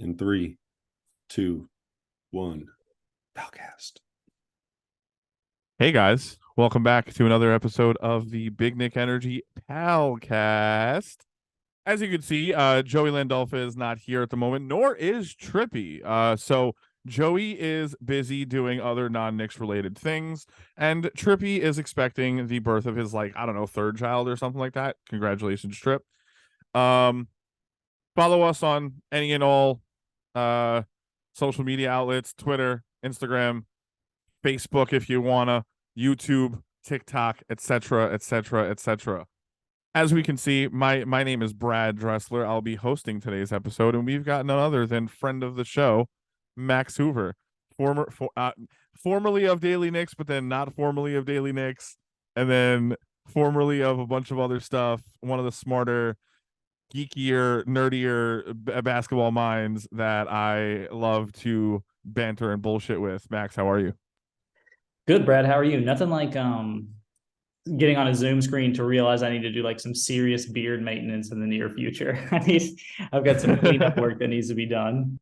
In 3, 2, 1. Palcast. Hey guys, welcome back to another episode of the Big Nick Energy Palcast. As you can see, Joey Landolfa is not here at the moment, nor is Trippy. So Joey is busy doing other non-Knicks related things, and Trippy is expecting the birth of his, third child or something like that. Congratulations, Trip. Follow us on any and all social media outlets, Twitter, Instagram, Facebook if you wanna, YouTube, TikTok, etc., etc., etc. As we can see, my name is Brad Dressler. I'll be hosting today's episode, and we've got none other than friend of the show, Max Hoover, formerly of Daily Knicks, but then not formerly of Daily Knicks, and then formerly of a bunch of other stuff. One of the smarter, geekier, nerdier basketball minds that I love to banter and bullshit with. Max, how are you? Good, Brad. How are you? Nothing like getting on a Zoom screen to realize I need to do like some serious beard maintenance in the near future. I've got some cleanup work that needs to be done.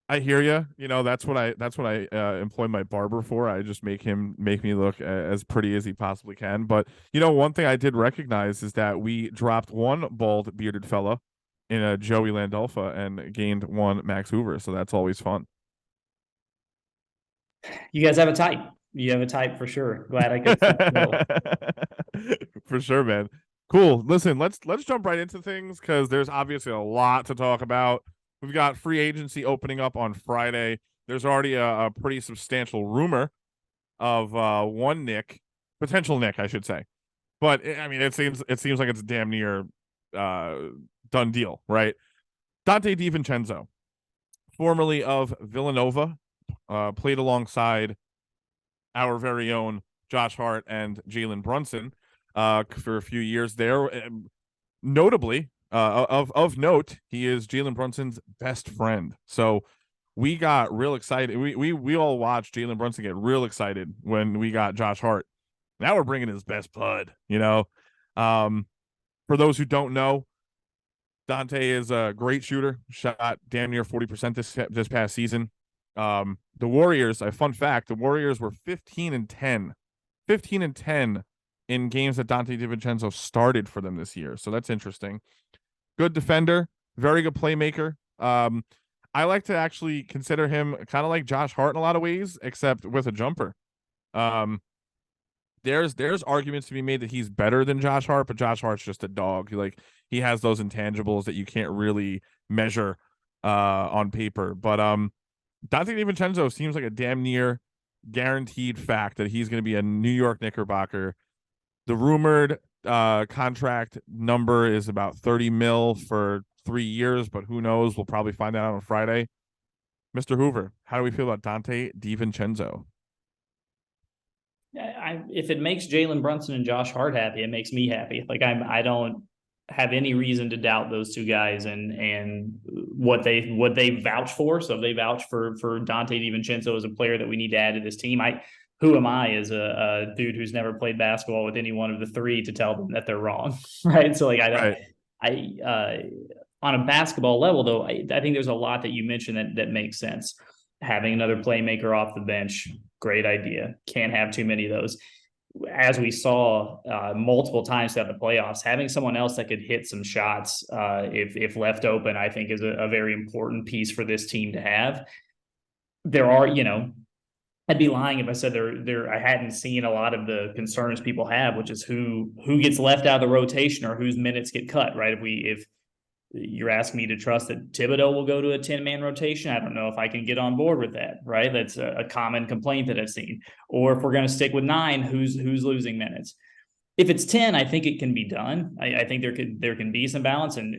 I hear you. You know, that's what I employ my barber for. I just make me look as pretty as he possibly can. But you know, one thing I did recognize is that we dropped one bald bearded fella in a Joey Landolfa and gained one Max Hoover. So that's always fun. You guys have a type. You have a type for sure. Glad I could. For sure, man. Cool. Listen, let's jump right into things because there's obviously a lot to talk about. We've got free agency opening up on Friday. There's already a pretty substantial rumor of one potential Nick, I should say. But I mean, it seems like it's damn near done deal, right? Donte DiVincenzo, formerly of Villanova, played alongside our very own Josh Hart and Jalen Brunson for a few years there. Notably, of note, he is Jalen Brunson's best friend. So we got real excited. We all watched Jalen Brunson get real excited when we got Josh Hart. Now we're bringing his best bud, you know. For those who don't know, Donte is a great shooter, shot damn near 40% this past season. The Warriors, a fun fact, the Warriors were 15-10 in games that Donte DiVincenzo started for them this year. So that's interesting. Good defender, very good playmaker. I like to actually consider him kind of like Josh Hart in a lot of ways, except with a jumper. There's arguments to be made that he's better than Josh Hart, but Josh Hart's just a dog. He has those intangibles that you can't really measure on paper. But Donte DiVincenzo seems like a damn near guaranteed fact that he's going to be a New York Knickerbocker. The rumored contract number is about 30 mil for 3 years, but who knows? We'll probably find that out on Friday. Mr. Hoover, how do we feel about Donte DiVincenzo? If it makes Jalen Brunson and Josh Hart happy, it makes me happy. I don't have any reason to doubt those two guys and what they vouch for. So if they vouch for Donte DiVincenzo as a player that we need to add to this team, who am I as a dude who's never played basketball with any one of the three to tell them that they're wrong, right? So on a basketball level, though, I think there's a lot that you mentioned that makes sense. Having another playmaker off the bench, great idea. Can't have too many of those. As we saw multiple times throughout the playoffs, having someone else that could hit some shots if left open, I think is a very important piece for this team to have. There are, I'd be lying if I said I hadn't seen a lot of the concerns people have, which is who gets left out of the rotation or whose minutes get cut, right? If you're asking me to trust that Thibodeau will go to a 10-man rotation, I don't know if I can get on board with that, right? That's a common complaint that I've seen. Or if we're going to stick with 9, who's losing minutes? If it's 10, I think it can be done. I think there can be some balance, and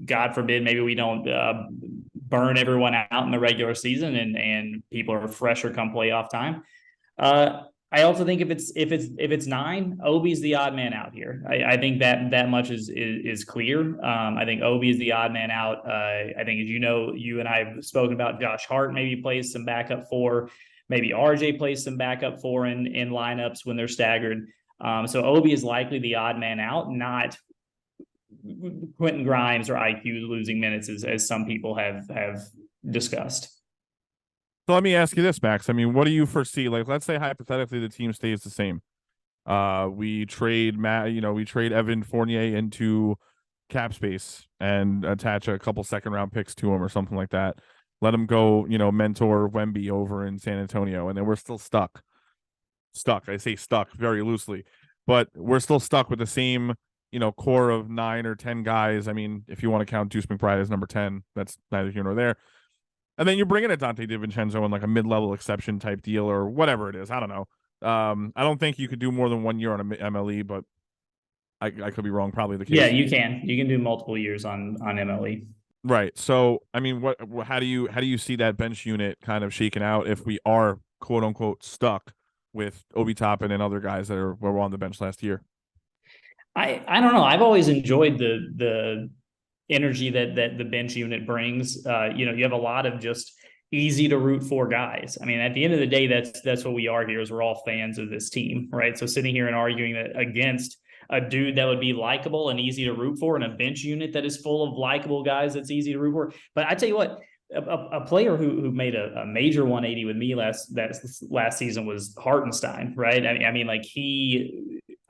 God forbid, maybe we don't burn everyone out in the regular season, and people are fresher come playoff time. I also think if it's 9, Obi's the odd man out here. I think that much is clear. I think Obi is the odd man out. I think, as you and I have spoken about, Josh Hart maybe plays some backup 4, maybe RJ plays some backup 4 in lineups when they're staggered. So Obi is likely the odd man out, not Quentin Grimes or IQ losing minutes, as some people have discussed. So let me ask you this, Max. I mean, what do you foresee? Like, let's say hypothetically the team stays the same. We trade we trade Evan Fournier into cap space and attach a couple second round picks to him or something like that. Let him go, mentor Wemby over in San Antonio, and then we're still stuck. I say stuck very loosely, but we're still stuck with the same, core of 9 or 10 guys. I mean, if you want to count Deuce McBride as number 10, that's neither here nor there. And then you bring in a Dante DiVincenzo in like a mid-level exception type deal or whatever it is. I don't know. I don't think you could do more than 1 year on a MLE, but I could be wrong. Probably the case. Yeah, you can do multiple years on MLE. Right. So, I mean, how do you see that bench unit kind of shaking out if we are quote unquote stuck with Obi Toppin and other guys that were on the bench last year? I don't know. I've always enjoyed the energy that the bench unit brings. You have a lot of just easy to root for guys. I mean, at the end of the day, that's what we are here, is we're all fans of this team, right? So sitting here and arguing that against a dude that would be likable and easy to root for, and a bench unit that is full of likable guys that's easy to root for. But I tell you what, a player who made a major 180 with me last season was Hartenstein, right? I mean, like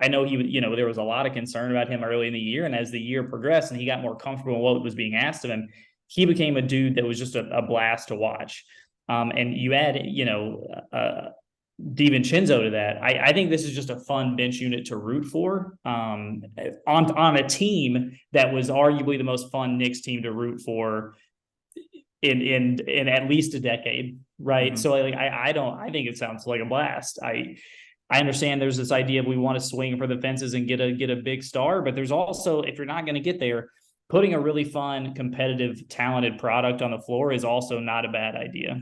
I know there was a lot of concern about him early in the year, and as the year progressed and he got more comfortable in what was being asked of him, he became a dude that was just a blast to watch. And you add, DiVincenzo to that. I think this is just a fun bench unit to root for on a team that was arguably the most fun Knicks team to root for in at least a decade, right? Mm-hmm. So I think it sounds like a blast. I understand there's this idea of we want to swing for the fences and get a big star, but there's also, if you're not going to get there, putting a really fun, competitive, talented product on the floor is also not a bad idea.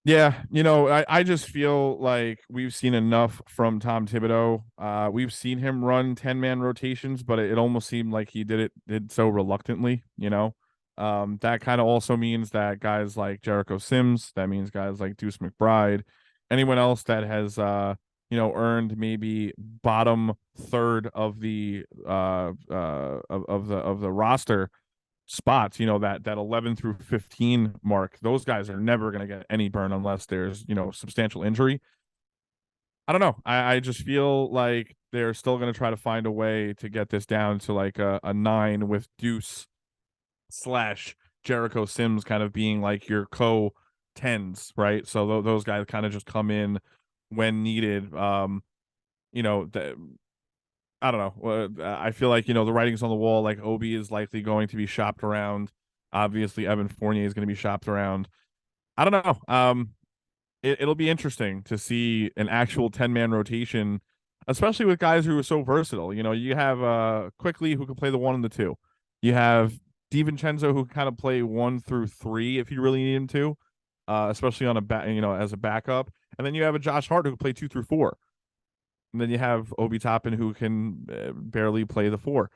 Yeah, I just feel like we've seen enough from Tom Thibodeau. We've seen him run 10-man rotations, but it almost seemed like he did so reluctantly, That kind of also means that guys like Jericho Sims, that means guys like Deuce McBride, anyone else that has earned maybe bottom third of the of the roster spots, that 11 through 15 mark, those guys are never going to get any burn unless there's substantial injury. I don't know. I just feel like they're still going to try to find a way to get this down to like a 9 with Deuce / Jericho Sims kind of being like your co-10s, right? So those guys kind of just come in when needed. I don't know. I feel like, the writing's on the wall. Like Obi is likely going to be shopped around. Obviously, Evan Fournier is going to be shopped around. I don't know. It'll be interesting to see an actual 10-man rotation, especially with guys who are so versatile. You have Quickly, who can play the 1 and the 2. You have DiVincenzo, who can kind of play 1 through 3 if you really need him to, especially on as a backup. And then you have a Josh Hart who can play 2 through 4. And then you have Obi Toppin, who can barely play the 4,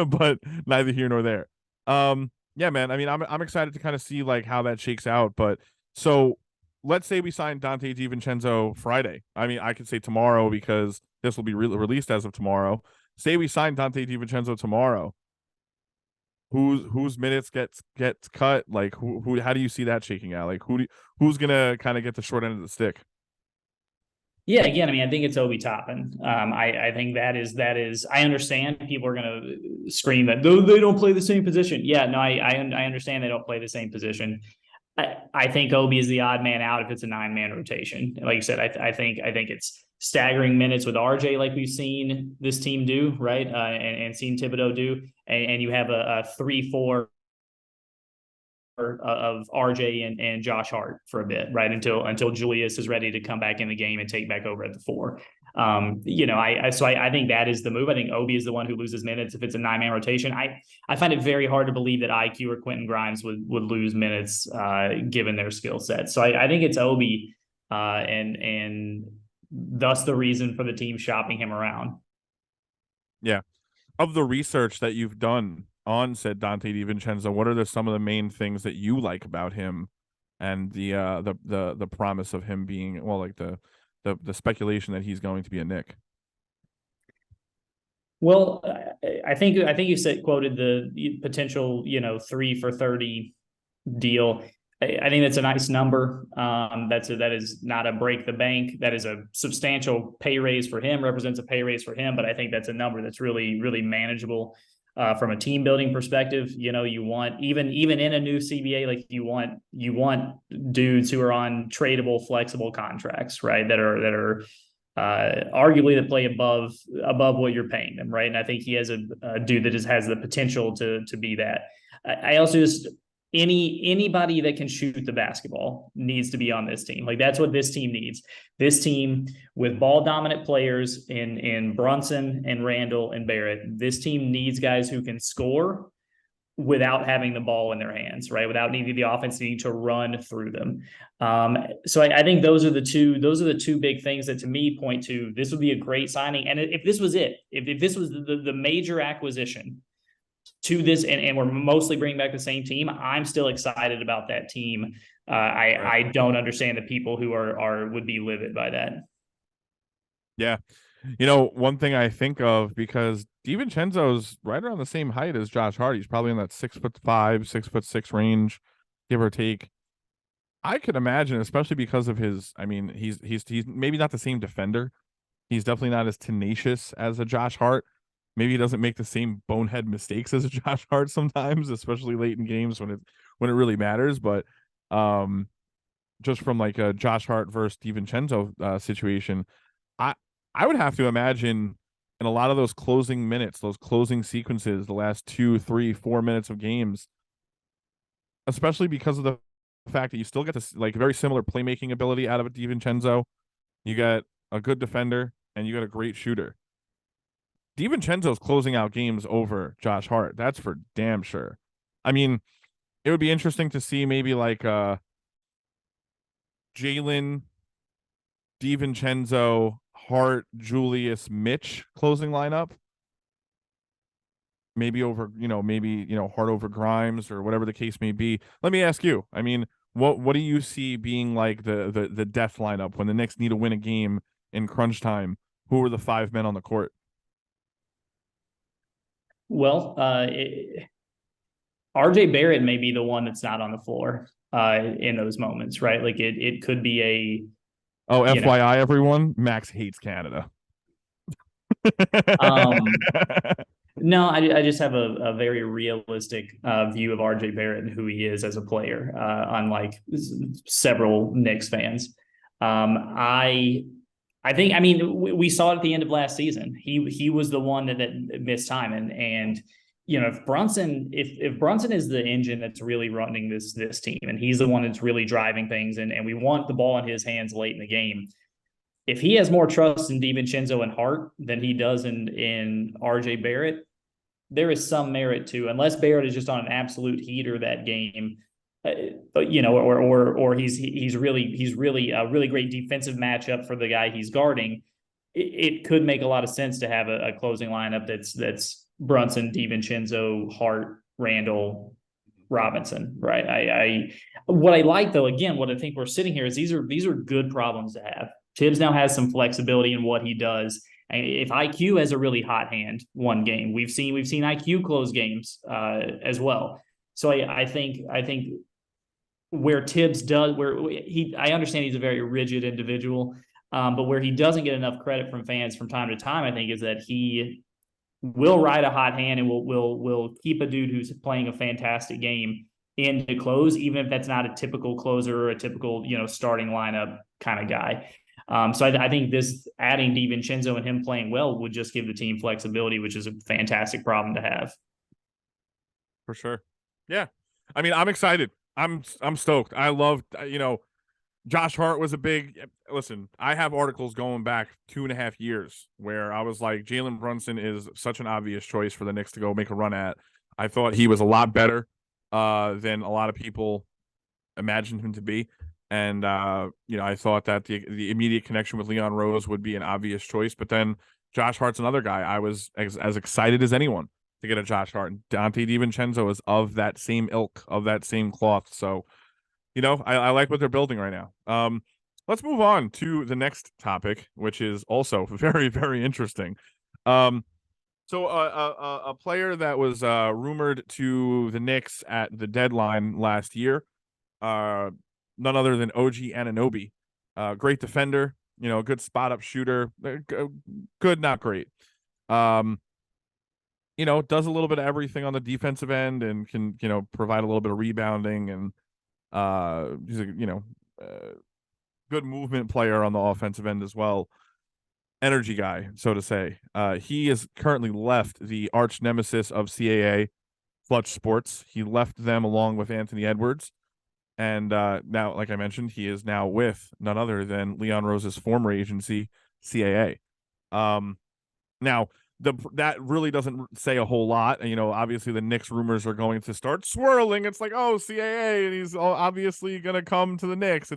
but neither here nor there. Yeah, man. I mean, I'm excited to kind of see like how that shakes out. But so let's say we sign Dante DiVincenzo Friday. I mean, I could say tomorrow because this will be released as of tomorrow. Say we sign Dante DiVincenzo tomorrow. Whose minutes gets cut? Like who? How do you see that shaking out? Like who's gonna kind of get the short end of the stick? Yeah, again, I mean, I think it's Obi Toppin. I think that is. I understand people are going to scream that they don't play the same position. Yeah, no, I understand they don't play the same position. I think Obi is the odd man out if it's a 9-man rotation. Like you said, I think it's staggering minutes with RJ, like we've seen this team do, right? And seen Thibodeau do, and you have a 3-4 of RJ and Josh Hart for a bit, right? Until Julius is ready to come back in the game and take back over at the 4. I think that is the move. I think Obi is the one who loses minutes if it's a 9-man rotation. I find it very hard to believe that IQ or Quentin Grimes would lose minutes given their skill set. So I think it's Obi, and thus the reason for the team shopping him around. Yeah. Of the research that you've done on said Dante DiVincenzo, what are some of the main things that you like about him and the promise of him being, well, like the speculation that he's going to be a Knick? Well, I think you said quoted the potential 3 for 30 deal. I think that's a nice number. That is not a break the bank. That is a substantial pay raise for him. Represents a pay raise for him, but I think that's a number that's really manageable from a team building perspective. You want even in a new CBA, like you want dudes who are on tradable, flexible contracts, right? That are arguably that play above what you're paying them, right? And I think he has a dude that just has the potential to be that. I also just anybody that can shoot the basketball needs to be on this team. Like that's what this team needs. This team with ball dominant players in Brunson and Randall and Barrett. This team needs guys who can score without having the ball in their hands, right? Without needing the offense needing to run through them. So I think those are the two big things that to me point to this would be a great signing. And if this was it, if this was the major acquisition to this, and we're mostly bringing back the same team, I'm still excited about that team. I don't understand the people who would be livid by that. Yeah. One thing I think of, because DiVincenzo's right around the same height as Josh Hart. He's probably in that 6'5", 6'6" range, give or take. I could imagine, especially because of his, he's maybe not the same defender. He's definitely not as tenacious as a Josh Hart. Maybe he doesn't make the same bonehead mistakes as a Josh Hart sometimes, especially late in games when it really matters. But just from like a Josh Hart versus DiVincenzo situation, I would have to imagine in a lot of those closing minutes, those closing sequences, the last 2, 3, 4 minutes of games, especially because of the fact that you still get this like very similar playmaking ability out of DiVincenzo. You got a good defender and you got a great shooter. DiVincenzo's closing out games over Josh Hart. That's for damn sure. It would be interesting to see maybe like Jalen, DiVincenzo, Hart, Julius, Mitch closing lineup. Maybe over, Hart over Grimes or whatever the case may be. Let me ask you. What do you see being like the death lineup when the Knicks need to win a game in crunch time? Who are the 5 men on the court? Well, RJ Barrett may be the one that's not on the floor in those moments, right? Like it could be a. Oh, FYI, everyone, Max hates Canada. No, I just have a very realistic view of RJ Barrett and who he is as a player, unlike several Knicks fans. I think, we saw it at the end of last season. He was the one that missed time, and if Brunson is the engine that's really running this team, and he's the one that's really driving things, and we want the ball in his hands late in the game. If he has more trust in DiVincenzo and Hart than he does in RJ Barrett, there is some merit to, unless Barrett is just on an absolute heater that game, or he's really a really great defensive matchup for the guy he's guarding. It could make a lot of sense to have a closing lineup that's Brunson, DiVincenzo, Hart, Randall, Robinson, right? What I like though, again, what I think we're sitting here is these are good problems to have. Tibbs now has some flexibility in what he does. And if IQ has a really hot hand one game, we've seen IQ close games as well. So I think where Tibbs does, I understand he's a very rigid individual, but where he doesn't get enough credit from fans from time to time, I think, is that he will ride a hot hand and will keep a dude who's playing a fantastic game in to close, even if that's not a typical closer or a typical starting lineup kind of guy. So I think this adding DiVincenzo and him playing well would just give the team flexibility, which is a fantastic problem to have. For sure. Yeah. I'm excited. I'm stoked. I love, Josh Hart was a big, listen, I have articles going back 2.5 years where I was like, Jalen Brunson is such an obvious choice for the Knicks to go make a run at. I thought he was a lot better than a lot of people imagined him to be. And, I thought that the immediate connection with Leon Rose would be an obvious choice. But then Josh Hart's another guy. I was as excited as anyone to get a Josh Hart. Dante DiVincenzo is of that same ilk, of that same cloth. So, I like what they're building right now. Let's move on to the next topic, which is also very, very interesting. So a player that was rumored to the Knicks at the deadline last year, none other than OG Anunoby, great defender, good spot up shooter, good, not great. Does a little bit of everything on the defensive end and can, provide a little bit of rebounding, and he's a, good movement player on the offensive end as well. Energy guy, so to say. He is currently left the arch nemesis of CAA, Clutch Sports. He left them along with Anthony Edwards. And now, like I mentioned, he is now with none other than Leon Rose's former agency, CAA. Now, that really doesn't say a whole lot. Obviously the Knicks rumors are going to start swirling. It's like, oh, CAA, and he's obviously going to come to the Knicks.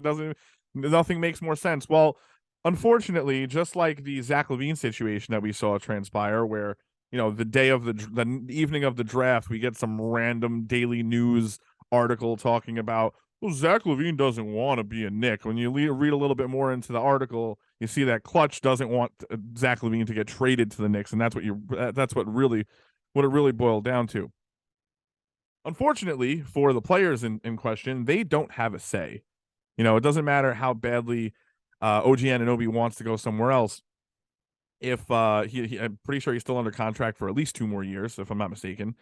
Nothing makes more sense. Well, unfortunately, just like the Zach LaVine situation that we saw transpire, where the day of the evening of the draft, we get some random daily news article talking about, well, Zach LaVine doesn't want to be a Knick. When you read a little bit more into the article, you see that Clutch doesn't want Zach LaVine to get traded to the Knicks, and that's what it really boiled down to. Unfortunately, for the players in question, they don't have a say. It doesn't matter how badly OG Anunoby wants to go somewhere else. If I'm pretty sure he's still under contract for at least 2 more years, if I'm not mistaken.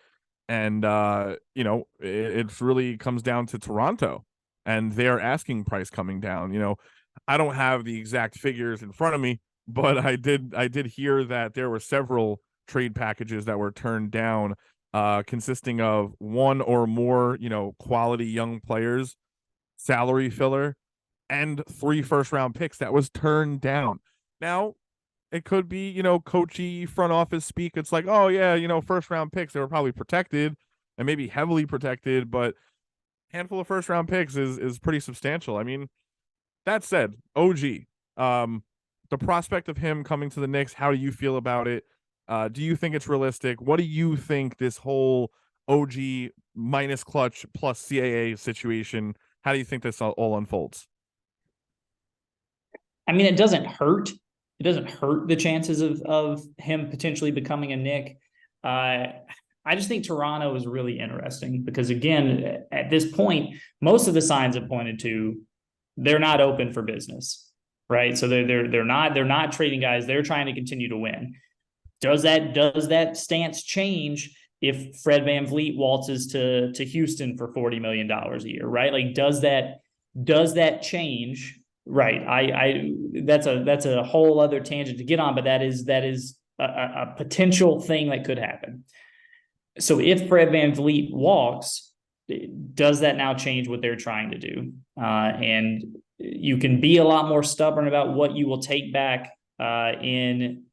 And it really comes down to Toronto and their asking price coming down. I don't have the exact figures in front of me, but I did hear that there were several trade packages that were turned down, consisting of 1 or more, quality young players, salary filler, and 3 first-round picks that was turned down. Now, it could be, coachy front office speak. It's like, oh yeah, first-round picks, they were probably protected and maybe heavily protected, but handful of first-round picks is pretty substantial. I mean, that said, OG, the prospect of him coming to the Knicks, how do you feel about it? Do you think it's realistic? What do you think this whole OG minus Clutch plus CAA situation, how do you think this all unfolds? I mean, it doesn't hurt. It doesn't hurt the chances of him potentially becoming a Knick. I just think Toronto is really interesting because, again, at this point, most of the signs have pointed to they're not open for business, right? So they're not trading guys. They're trying to continue to win. Does that stance change if Fred VanVleet waltzes to Houston for $40 million a year, right? Like, does that change? Right. That's a whole other tangent to get on, but that is a potential thing that could happen. So if Fred VanVleet walks, does that now change what they're trying to do? And you can be a lot more stubborn about what you will take back in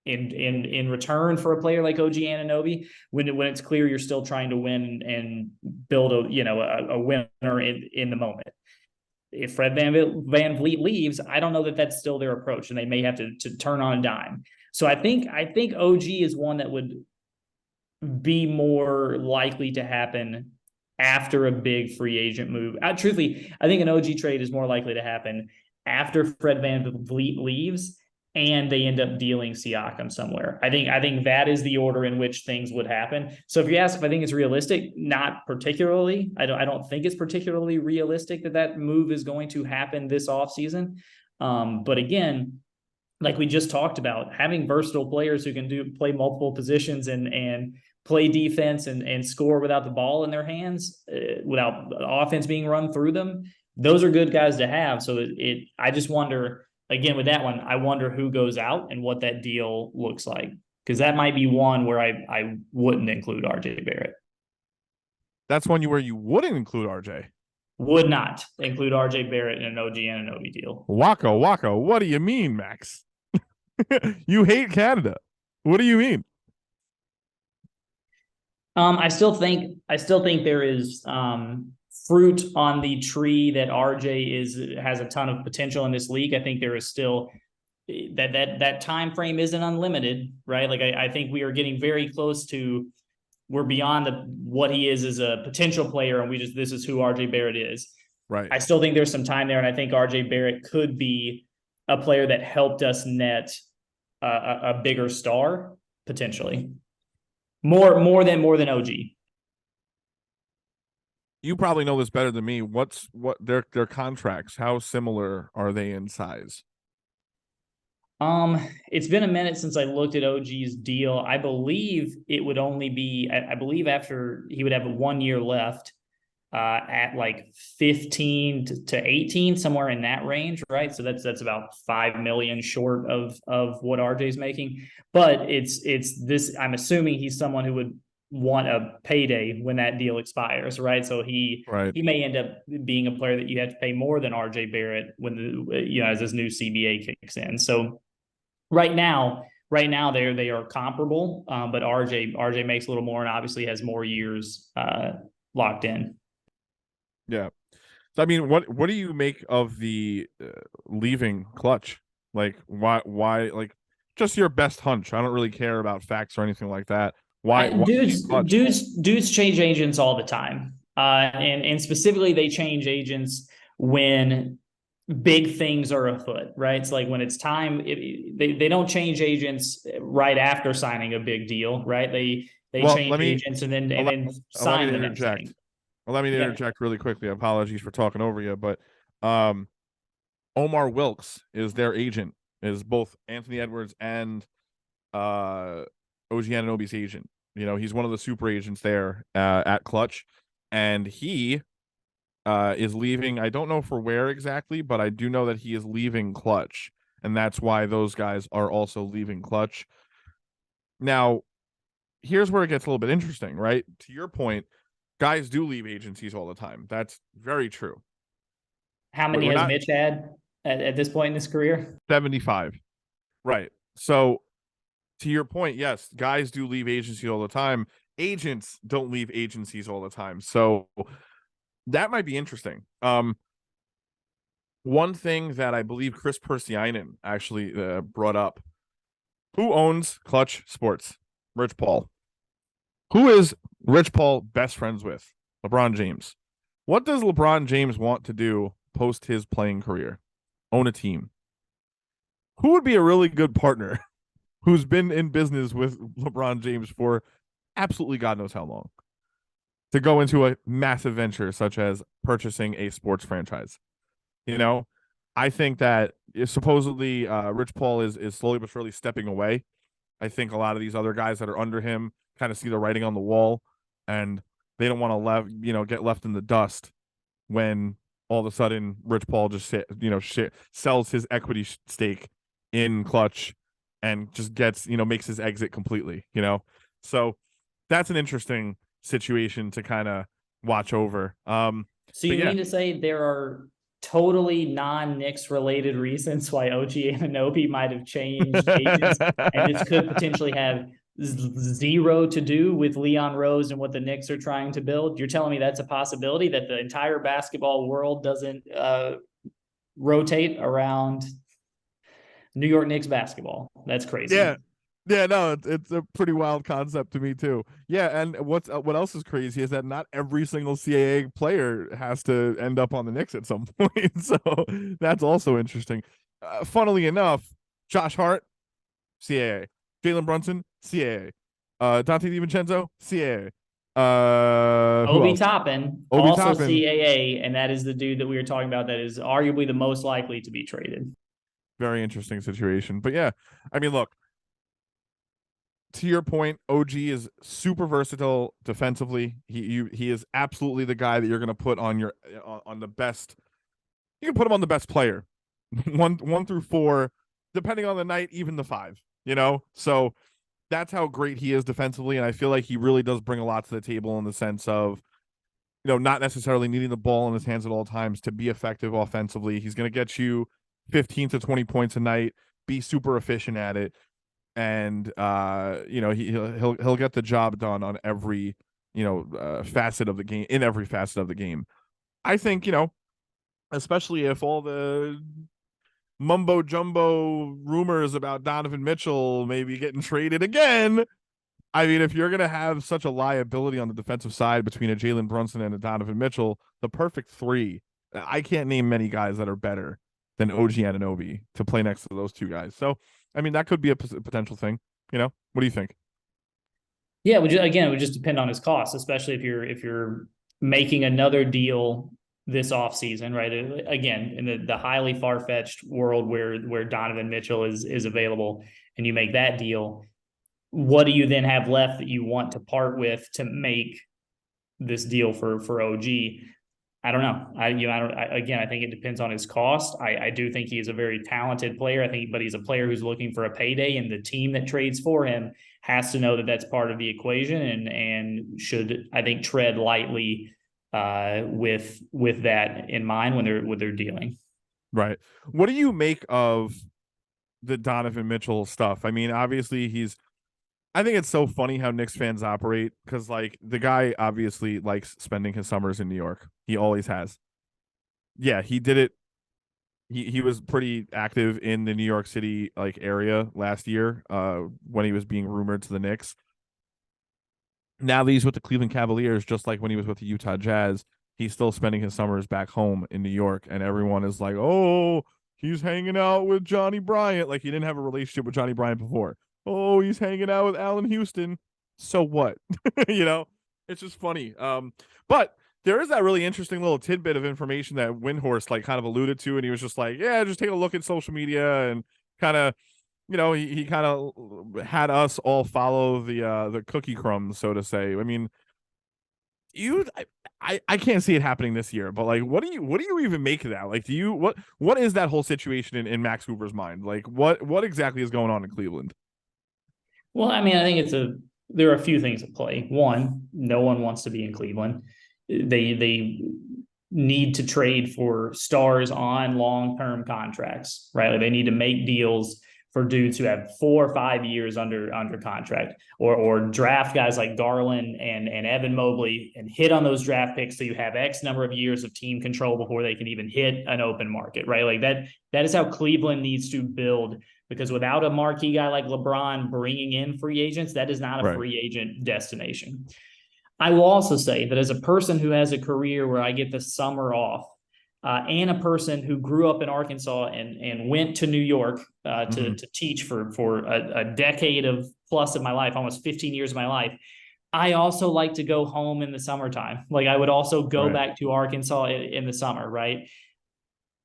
return for a player like OG Anunoby when it's clear you're still trying to win and build a winner in the moment. If Fred VanVleet leaves, I don't know that that's still their approach, and they may have to turn on a dime. So I think OG is one that would be more likely to happen after a big free agent move. Truthfully, I think an OG trade is more likely to happen after Fred VanVleet leaves and they end up dealing Siakam somewhere. I think that is the order in which things would happen. So if you ask if I think it's realistic, not particularly. I don't think it's particularly realistic that move is going to happen this offseason. But again, like we just talked about, having versatile players who can play multiple positions and play defense and score without the ball in their hands, without offense being run through them, those are good guys to have. So I just wonder, again, with that one, I wonder who goes out and what that deal looks like, because that might be one where I wouldn't include RJ Barrett. That's one where you wouldn't include RJ. Would not include RJ Barrett in an OG Anunoby deal. Waka, what do you mean, Max? You hate Canada. What do you mean? I still think there is fruit on the tree that RJ has a ton of potential in this league. I think there is still that time frame isn't unlimited, right? Like I think we are getting very close to, we're beyond what he is as a potential player, and this is who RJ Barrett is. Right. I still think there's some time there, and I think RJ Barrett could be a player that helped us net a bigger star. potentially. More than OG. You probably know this better than me. What their contracts? How similar are they in size? It's been a minute since I looked at OG's deal. I believe it would only be, I believe after he would have 1 year left, at like 15 to 18, somewhere in that range, right? So that's about 5 million short of what RJ's making. But it's this, I'm assuming he's someone who would want a payday when that deal expires, right? So he may end up being a player that you have to pay more than RJ Barrett when as this new CBA kicks in. So right now they are comparable, but RJ makes a little more and obviously has more years locked in. Yeah. So I mean, what do you make of the leaving Clutch? Like why like just your best hunch? I don't really care about facts or anything like that. Why dudes change agents all the time. And specifically they change agents when big things are afoot, right? It's like when it's time, they don't change agents right after signing a big deal, right? They change agents and then sign the next thing. Well, let me interject really quickly. Apologies for talking over you, but Omar Wilkes is their agent, is both Anthony Edwards and OG Anunoby's agent. He's one of the super agents there at Clutch, and he is leaving. I don't know for where exactly, but I do know that he is leaving Clutch, and that's why those guys are also leaving Clutch. Now, here's where it gets a little bit interesting, right? To your point, guys do leave agencies all the time. That's very true. How many has Mitch had at this point in his career? 75. Right. So to your point, yes, guys do leave agencies all the time. Agents don't leave agencies all the time. So that might be interesting. One thing that I believe Chris Persianen actually brought up. Who owns Clutch Sports? Rich Paul. Who is Rich Paul best friends with? LeBron James. What does LeBron James want to do post his playing career? Own a team. Who would be a really good partner who's been in business with LeBron James for absolutely God knows how long to go into a massive venture such as purchasing a sports franchise? I think that supposedly Rich Paul is slowly but surely stepping away. I think a lot of these other guys that are under him kind of see the writing on the wall, and they don't want to get left in the dust when all of a sudden Rich Paul just sells his equity stake in Clutch and just gets makes his exit completely. So that's an interesting situation to kind of watch over. So you mean to say there are totally non-Knicks related reasons why OG Anunoby might have changed agents, and this could potentially have zero to do with Leon Rose and what the Knicks are trying to build? You're telling me that's a possibility, that the entire basketball world doesn't rotate around New York Knicks basketball? That's crazy. Yeah, no, it's a pretty wild concept to me too. Yeah, and what else is crazy is that not every single CAA player has to end up on the Knicks at some point. So that's also interesting. Funnily enough, Josh Hart, CAA. Jalen Brunson, CAA. Dante DiVincenzo, CAA. Obi Toppin, also CAA, and that is the dude that we were talking about that is arguably the most likely to be traded. Very interesting situation. But yeah, I mean, look, to your point, OG is super versatile defensively. He is absolutely the guy that you're going to put on the best. You can put him on the best player, one through 4, depending on the night, even the 5. So that's how great he is defensively, and I feel like he really does bring a lot to the table in the sense of, not necessarily needing the ball in his hands at all times to be effective offensively. He's going to get you 15 to 20 points a night, be super efficient at it. And he'll get the job done on every facet of the game, in every facet of the game. I think especially if all the mumbo jumbo rumors about Donovan Mitchell maybe getting traded again. I mean, if you're gonna have such a liability on the defensive side between a Jalen Brunson and a Donovan Mitchell, the perfect 3. I can't name many guys that are better than OG Anunoby to play next to those two guys. So I mean, that could be a potential thing. What do you think? Yeah, again, it would just depend on his cost, especially if you're making another deal this offseason, right? Again, in the highly far-fetched world where Donovan Mitchell is available and you make that deal, what do you then have left that you want to part with to make this deal for OG? I don't know. I think it depends on his cost. I do think he is a very talented player. But he's a player who's looking for a payday, and the team that trades for him has to know that that's part of the equation, and should, I think, tread lightly with that in mind when they're dealing. Right. What do you make of the Donovan Mitchell stuff? I mean, obviously I think it's so funny how Knicks fans operate, because like the guy obviously likes spending his summers in New York. He always has. Yeah, he did it. He was pretty active in the New York City like area last year, when he was being rumored to the Knicks. Now that he's with the Cleveland Cavaliers, just like when he was with the Utah Jazz, he's still spending his summers back home in New York, and everyone is like, "Oh, he's hanging out with Johnny Bryant." Like he didn't have a relationship with Johnny Bryant before. Oh, he's hanging out with Allen Houston. So what? It's just funny. But there is that really interesting little tidbit of information that Windhorst like kind of alluded to, and he was just like, "Yeah, just take a look at social media," and kind of, he kind of had us all follow the cookie crumbs, so to say. I mean, I can't see it happening this year, but like, what do you even make of that? Like, what is that whole situation in Max Hooper's mind? Like, what exactly is going on in Cleveland? Well, I mean, I think there are a few things at play. One, no one wants to be in Cleveland. They need to trade for stars on long-term contracts, right? Like they need to make deals for dudes who have 4 or 5 years under contract, or draft guys like Garland and Evan Mobley and hit on those draft picks so you have X number of years of team control before they can even hit an open market, right? Like that is how Cleveland needs to build, because without a marquee guy like LeBron bringing in free agents, that is not a Right. free agent destination. I will also say that as a person who has a career where I get the summer off, and a person who grew up in Arkansas and went to New York to teach for a decade of plus of my life, almost 15 years of my life, I also like to go home in the summertime. Like I would also go back to Arkansas in the summer, right?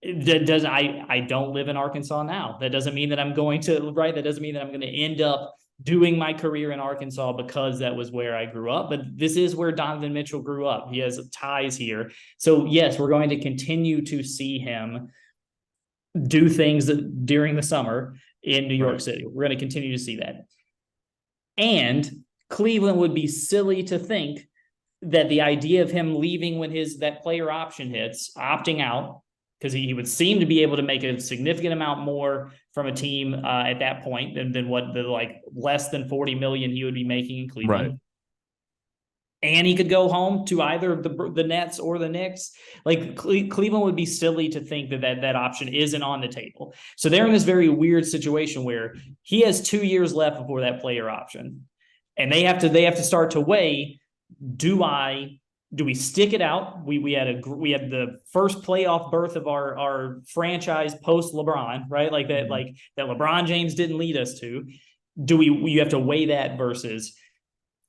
I don't live in Arkansas now. That doesn't mean that I'm going to, right? That doesn't mean that I'm going to end up doing my career in Arkansas because that was where I grew up. But this is where Donovan Mitchell grew up. He has ties here. So yes, we're going to continue to see him do things during the summer in New York City. We're going to continue to see that. And Cleveland would be silly to think that the idea of him leaving when that player option hits, opting out, because he would seem to be able to make a significant amount more from a team at that point than what the like less than 40 million he would be making in Cleveland. Right. And he could go home to either the Nets or the Knicks. Like Cleveland would be silly to think that option isn't on the table. So they're in this very weird situation where he has 2 years left before that player option, and they have to start to weigh: do we stick it out? We had the first playoff berth of our franchise post LeBron, right? Like that, like that LeBron James didn't lead us to. You have to weigh that versus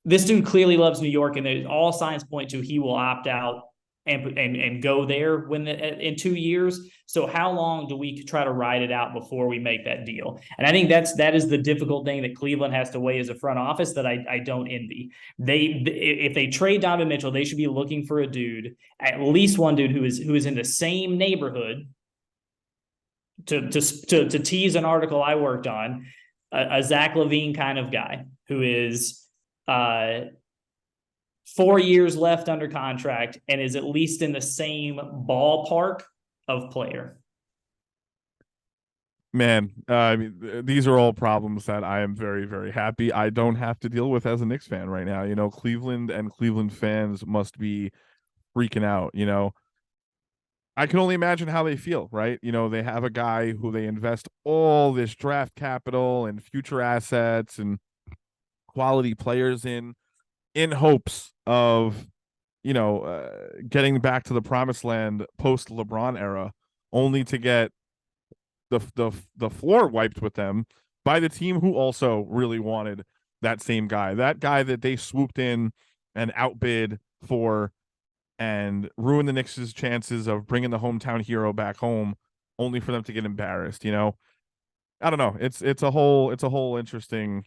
this dude clearly loves New York, and all signs point to he will opt out and go there in 2 years. So how long do we try to ride it out before we make that deal? And I think that is the difficult thing that Cleveland has to weigh as a front office that I don't envy. If they trade Donovan Mitchell, they should be looking for a dude, at least one dude who is in the same neighborhood. To tease an article I worked on, a Zach LaVine kind of guy who is 4 years left under contract and is at least in the same ballpark of player. Man, I mean, these are all problems that I am very, very happy I don't have to deal with as a Knicks fan right now. Cleveland and Cleveland fans must be freaking out. I can only imagine how they feel, right? They have a guy who they invest all this draft capital and future assets and quality players in hopes of, getting back to the promised land post LeBron era, only to get the floor wiped with them by the team who also really wanted that same guy, that guy that they swooped in and outbid for and ruined the Knicks' chances of bringing the hometown hero back home, only for them to get embarrassed. I don't know. It's a whole interesting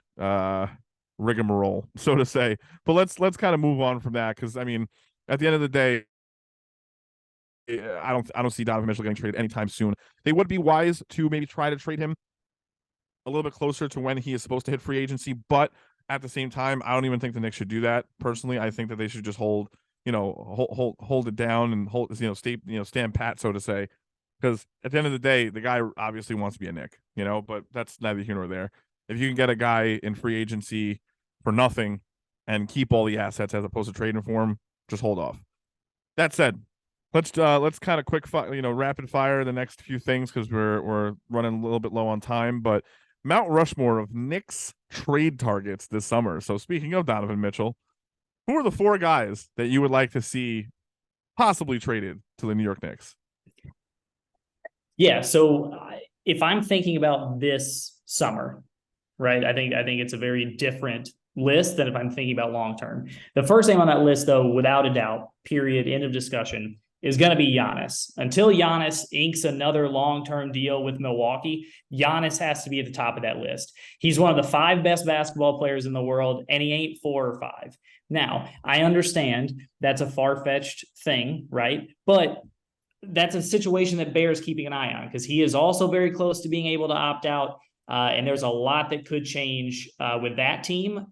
rigmarole, so to say. But let's kind of move on from that, because I mean, at the end of the day, I don't see Donovan Mitchell getting traded anytime soon. They would be wise to maybe try to trade him a little bit closer to when he is supposed to hit free agency, but at the same time, I don't even think the Knicks should do that. Personally, I think that they should just hold it down and stand pat, so to say. Because at the end of the day, the guy obviously wants to be a Knick, but that's neither here nor there. If you can get a guy in free agency for nothing and keep all the assets as opposed to trading for him, just hold off. That said, let's kind of rapid fire the next few things, because we're running a little bit low on time. But Mount Rushmore of Knicks trade targets this summer. So speaking of Donovan Mitchell, who are the 4 guys that you would like to see possibly traded to the New York Knicks? Yeah. So if I'm thinking about this summer, right, I think it's a very different list than if I'm thinking about long term. The first name on that list, though, without a doubt, period, end of discussion, is going to be Giannis. Until Giannis inks another long-term deal with Milwaukee, Giannis has to be at the top of that list. He's one of the 5 best basketball players in the world, and he ain't 4 or 5. Now, I understand that's a far-fetched thing, right? But that's a situation that bears keeping an eye on, because he is also very close to being able to opt out. And there's a lot that could change with that team.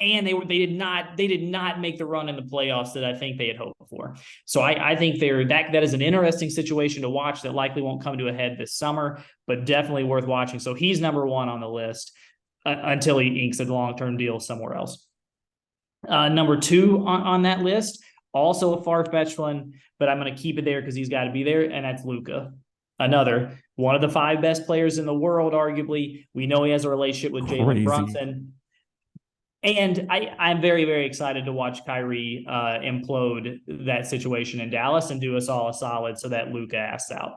And they did not make the run in the playoffs that I think they had hoped for. So I think that is an interesting situation to watch that likely won't come to a head this summer, but definitely worth watching. So he's number 1 on the list until he inks a long-term deal somewhere else. Number 2 on that list, also a far-fetched one, but I'm going to keep it there because he's got to be there, and that's Luka. Another one of the 5 best players in the world, arguably. We know he has a relationship with Jalen Brunson. And I'm very, very excited to watch Kyrie implode that situation in Dallas and do us all a solid so that Luka asks out.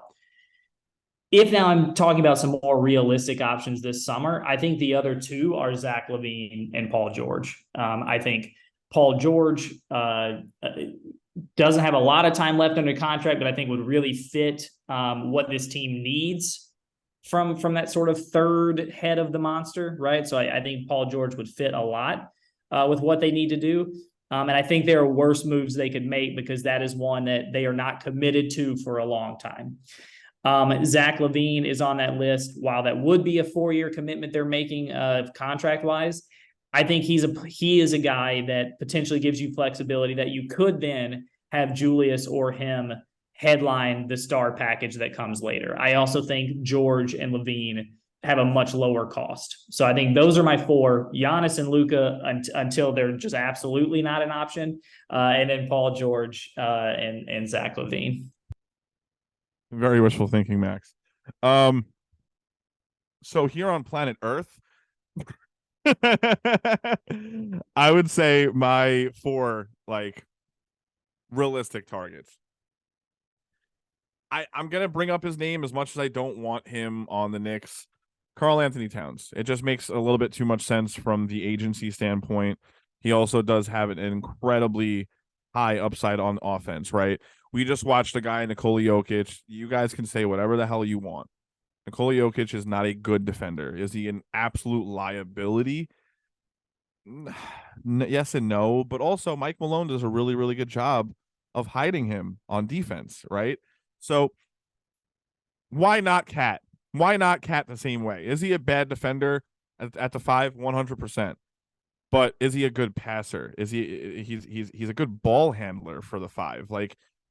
If now I'm talking about some more realistic options this summer, I think the other 2 are Zach LaVine and Paul George. I think Paul George doesn't have a lot of time left under contract, but I think would really fit what this team needs from that sort of third head of the monster, right? So I think Paul George would fit a lot with what they need to do. And I think there are worse moves they could make, because that is one that they are not committed to for a long time. Zach LaVine is on that list. While that would be a 4-year commitment they're making contract-wise, I think he is a guy that potentially gives you flexibility that you could then have Julius or him headline the star package that comes later. I also think George and LaVine have a much lower cost. So I think those are my 4: Giannis and Luka until they're just absolutely not an option, and then Paul George and Zach LaVine. Very wishful thinking, Max. So here on planet Earth, I would say my 4 realistic targets. I'm gonna bring up his name as much as I don't want him on the Knicks. Karl-Anthony Towns. It just makes a little bit too much sense from the agency standpoint. He also does have an incredibly high upside on offense, right? We just watched a guy, Nikola Jokic. You guys can say whatever the hell you want. Nikola Jokic is not a good defender. Is he an absolute liability? Yes and no, but also Mike Malone does a really, really good job of hiding him on defense, right? So why not Cat? Why not Cat the same way? Is he a bad defender at the 5? 100%. But is he a good passer? Is he's a good ball handler for the 5?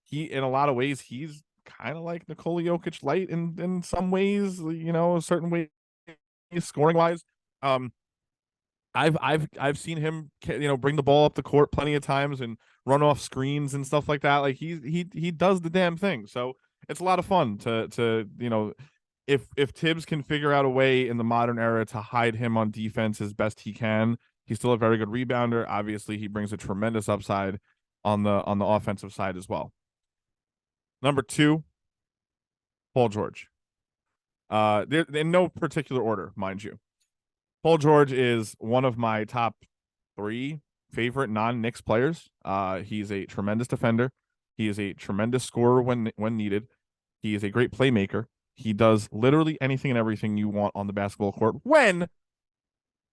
He, in a lot of ways, he's kind of like Nikola Jokic light in some ways, a certain way, scoring wise. I've seen him, bring the ball up the court plenty of times and run off screens and stuff like that. He does the damn thing. So it's a lot of fun to if Tibbs can figure out a way in the modern era to hide him on defense as best he can. He's still a very good rebounder. Obviously, he brings a tremendous upside on the offensive side as well. Number 2, Paul George. They're in no particular order, mind you. Paul George is one of my top 3 favorite non-Knicks players. He's a tremendous defender. He is a tremendous scorer when needed. He is a great playmaker. He does literally anything and everything you want on the basketball court when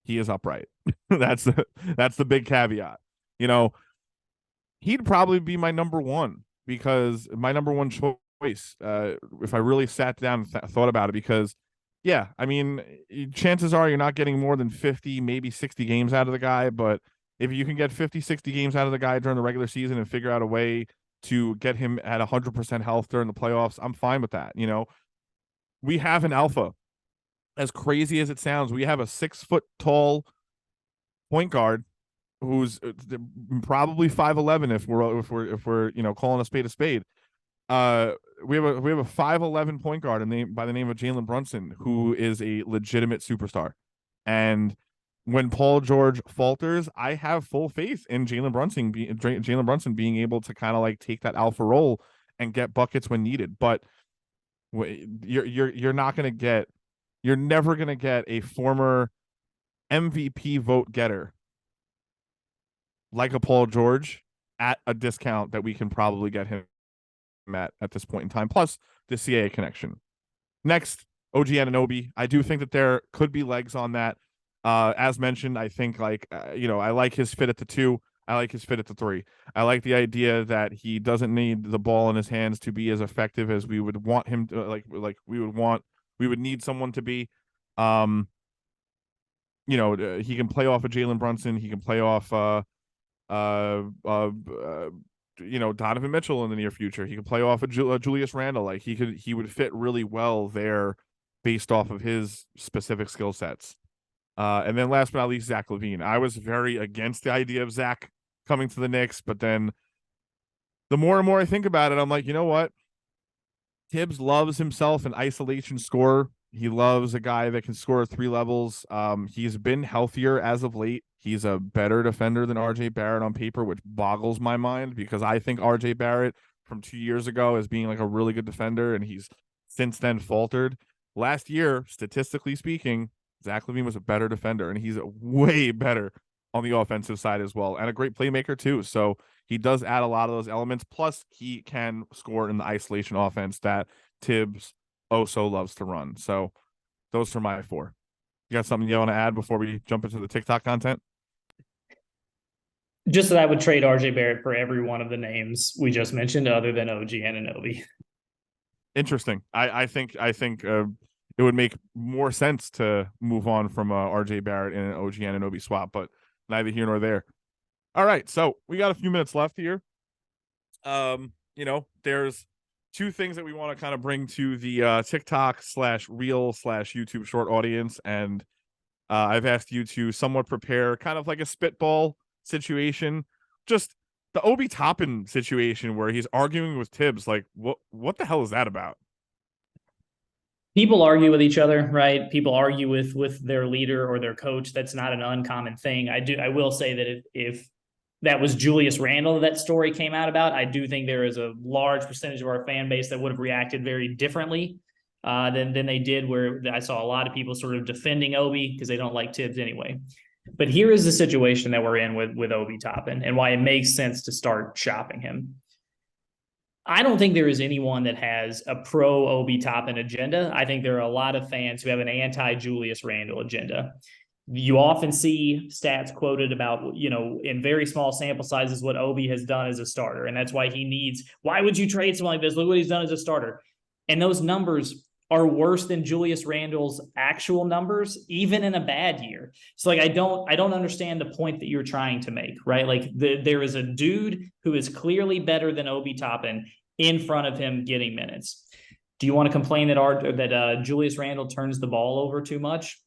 he is upright. that's the big caveat. He'd probably be my number 1 because my number 1 choice. If I really sat down and thought about it, because yeah, I mean, chances are you're not getting more than 50, maybe 60 games out of the guy. But if you can get 50, 60 games out of the guy during the regular season and figure out a way to get him at 100% health during the playoffs, I'm fine with that. We have an alpha. As crazy as it sounds, we have a 6-foot-tall point guard who's probably 5'11" if we're calling a spade a spade. We have a 5'11" point guard by the name of Jalen Brunson, who is a legitimate superstar. And when Paul George falters, I have full faith in Jalen Brunson being able to kind of like take that alpha role and get buckets when needed. But you're never gonna get a former MVP vote getter like a Paul George at a discount that we can probably get him at this point in time, plus the CAA connection. Next, OG Anunoby. I do think that there could be legs on that. As mentioned, I think I like his fit at the 2. I like his fit at the 3. I like the idea that he doesn't need the ball in his hands to be as effective as we would want him to, we would need someone to be. He can play off of Jalen Brunson. He can play off Donovan Mitchell in the near future. He could play off of Julius Randle. He would fit really well there based off of his specific skill sets. And then last but not least, Zach LaVine. I was very against the idea of Zach coming to the Knicks, but then the more and more I think about it, I'm like, you know what? Tibbs loves himself an isolation scorer. He loves a guy that can score at 3 levels. He's been healthier as of late. He's a better defender than RJ Barrett on paper, which boggles my mind because I think RJ Barrett from 2 years ago as being like a really good defender, and he's since then faltered. Last year, statistically speaking, Zach LaVine was a better defender, and he's way better on the offensive side as well, and a great playmaker too. So he does add a lot of those elements. Plus, he can score in the isolation offense that Tibbs so loves to run. So those are my 4. You got something you want to add before we jump into the TikTok content? Just that I would trade RJ Barrett for every one of the names we just mentioned, other than OG Anunoby. Interesting. I think it would make more sense to move on from RJ Barrett and an OG Anunoby swap, but neither here nor there. All right, so we got a few minutes left here. There's 2 things that we want to kind of bring to the TikTok /Reel/YouTube short audience, and I've asked you to somewhat prepare kind of like a spitball situation, just the Obi Toppin situation where he's arguing with Tibbs. Like, what the hell is that about? People argue with each other, right? People argue with their leader or their coach. That's not an uncommon thing. I will say that if that was Julius Randle that story came out about, I do think there is a large percentage of our fan base that would have reacted very differently than they did, where I saw a lot of people sort of defending Obi because they don't like Tibbs anyway. But here is the situation that we're in with Obi Toppin and why it makes sense to start shopping him. I don't think there is anyone that has a pro Obi Toppin agenda. I think there are a lot of fans who have an anti-Julius Randle agenda. You often see stats quoted about, in very small sample sizes, what Obi has done as a starter. And that's why why would you trade someone like this? Look what he's done as a starter. And those numbers are worse than Julius Randle's actual numbers, even in a bad year. So I don't understand the point that you're trying to make, right? There is a dude who is clearly better than Obi Toppin in front of him getting minutes. Do you want to complain that Julius Randle turns the ball over too much?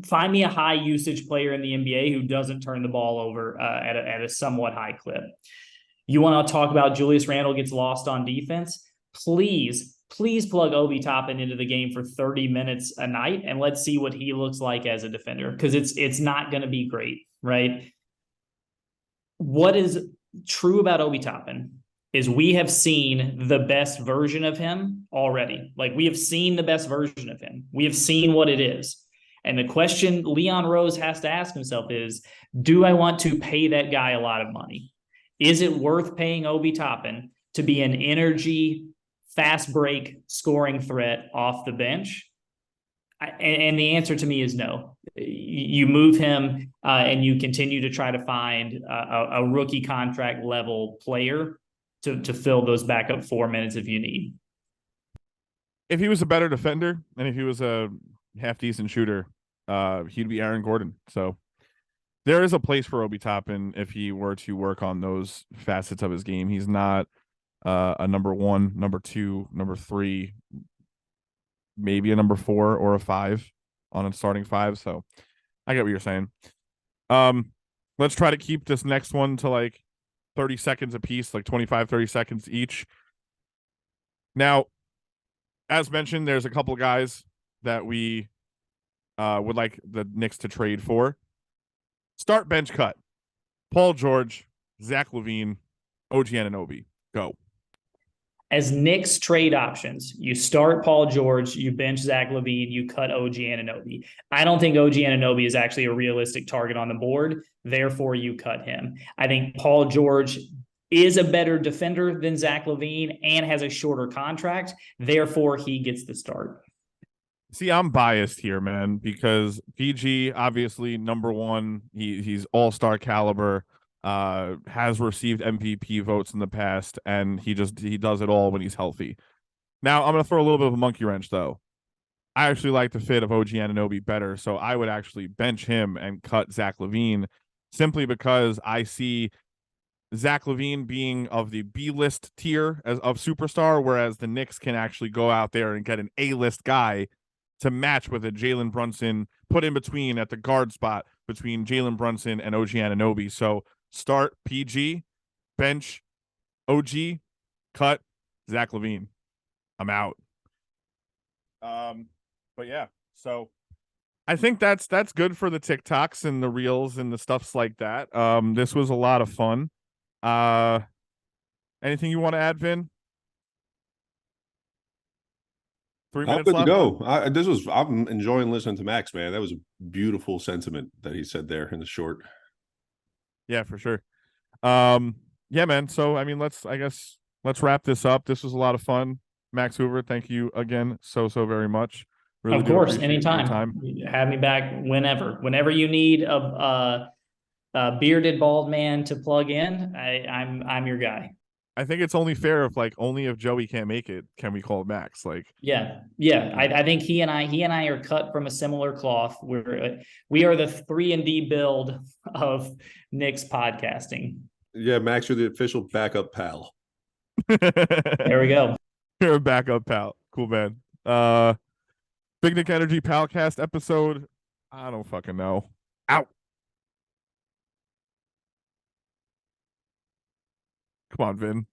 Find me a high usage player in the NBA who doesn't turn the ball over at a somewhat high clip. You want to talk about Julius Randle gets lost on defense? Please plug Obi Toppin into the game for 30 minutes a night, and let's see what he looks like as a defender, because it's not going to be great, right? What is true about Obi Toppin is we have seen the best version of him already. We have seen the best version of him. We have seen what it is. And the question Leon Rose has to ask himself is, do I want to pay that guy a lot of money? Is it worth paying Obi Toppin to be an energy, fast break scoring threat off the bench? And the answer to me is no. You move him and you continue to try to find a rookie contract level player to fill those backup 4 minutes if you need. If he was a better defender and if he was a half decent shooter, he'd be Aaron Gordon. So there is a place for Obi Toppin if he were to work on those facets of his game. He's not a number 1, number 2, number 3, maybe a number 4 or a 5 on a starting 5. So I get what you're saying. Let's try to keep this next one to like 30 seconds a piece, like 25, 30 seconds each. Now, as mentioned, there's a couple guys that we would like the Knicks to trade for. Start, bench, cut. Paul George, Zach LaVine, OG Anunoby. Go. As Knicks trade options, you start Paul George, you bench Zach LaVine, you cut OG Anunoby. I don't think OG Anunoby is actually a realistic target on the board. Therefore, you cut him. I think Paul George is a better defender than Zach LaVine and has a shorter contract. Therefore, he gets the start. See, I'm biased here, man, because PG, obviously, number 1, he's all-star caliber, has received MVP votes in the past, and he does it all when he's healthy. Now, I'm going to throw a little bit of a monkey wrench, though. I actually like the fit of OG Anunoby better, so I would actually bench him and cut Zach LaVine simply because I see Zach LaVine being of the B-list tier of superstar, whereas the Knicks can actually go out there and get an A-list guy to match with a Jalen Brunson, put in between at the guard spot between Jalen Brunson and OG Anunoby. So start PG, bench OG, cut Zach LaVine. I'm out. But yeah, so I think that's good for the TikToks and the reels and the stuffs like that. This was a lot of fun. Anything you want to add, Vin? 3 I'm minutes good to left. go. I'm enjoying listening to Max, man. That was a beautiful sentiment that he said there in the short. Yeah, for sure. Yeah, man. So I mean, let's wrap this up. This was a lot of fun. Max Hoover, thank you again so very much. Really Of do course, appreciate your anytime. time. Have me back whenever you need a bearded bald man to plug in. I'm your guy. I think it's only fair if Joey can't make it, can we call Max? Yeah. I think he and I are cut from a similar cloth. We are the 3-and-D build of Knicks podcasting. Yeah, Max, you're the official backup pal. There we go. You're a backup pal. Cool, man. Big Nick Energy Palcast episode. I don't fucking know. Out. Come on, Vin.